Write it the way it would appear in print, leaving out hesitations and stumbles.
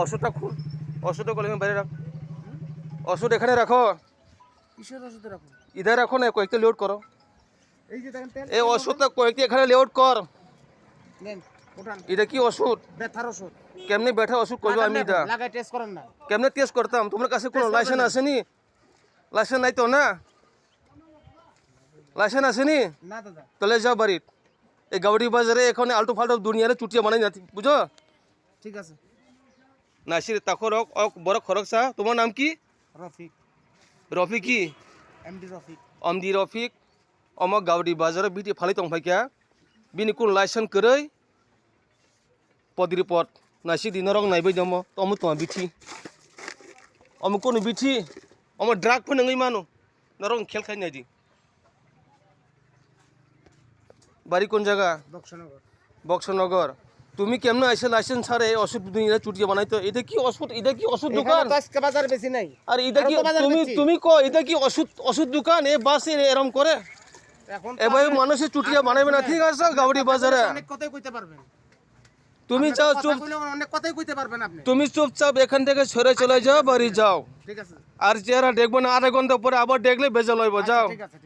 ওষুধটা খুল, ওষুধটা কলমে বাইরে রাখ, ওষুধ এখানে রাখো, কিসের ওষুধ রাখুন? ইধার রাখো না, কয়েকটা লোড করো। এই যে দেখেন তেল, এই ওষুধটা কয়েকটি এখানে লোড কর। নেন ওঠান। এটা কি ওষুধ? ব্যথার ওষুধ। কেমনে ব্যথা ওষুধ করবো আমি? এটা লাগাই টেস্ট করেন না। কেমনে টেস্ট করতাম? তোমার কাছে কোনো Test লাইসেন্স করবেন না। আসেনি? লাইসেন্স নাই তো না? লাইসেন্স আসেনি? না দাদা। তাহলে যাও বাড়ি। এই গাউডি বাজারে এখন আলটু ফাল্টু দুনিয়ারে চুটিয়া বানাই না, বুঝো? ঠিক আছে। নাসির তাকর বড় খরক সা। তোমার নাম কি? রফিক। রফিক কি? এমডি রফিক। আমদি রফিক অমক গাউডি বাজারে বিটি ফালি তং ফাইকা বিনি কোন লাইসেন্স কरै পদিরি পদ নাসি দিনরং নাইबै দम তমু তো বিটি অমু কোন বিটি অমু ড্রাগ ফনङै মানো নরং খেল খাই নাইদি বাড়ি কোন জায়গা? বক্সনগর। বক্সনগর। তুমি কেমনে আইছে লাইসেন্স ছাড়ে ওষুধ দুনিয়া চুটিয়া বানাইতো? এটা কি ওষুধ? এটা কি ওষুধ দোকান? এখানে তো আজকে বাজার বেশি নাই। আর এটা কি তুমি তুমি কো এটা কি ওষুধ ওষুধ দোকান? এ বাসে এরম করে এখন এভাবে মানুষের চুটিয়া বানাইবে না, ঠিক আছে? গাউডি বাজারে অনেক কথাই কইতে পারবেন। তুমি চাও চুপ, অনেক কথাই কইতে পারবেন আপনি। তুমি চুপচাপ এখান থেকে সরে চলে যাও, বাড়ি যাও। ঠিক আছে। আর চেহারা দেখবো না, আধা ঘন্টা পরে আবার দেখলে বেজাল হইব, যাও। ঠিক আছে।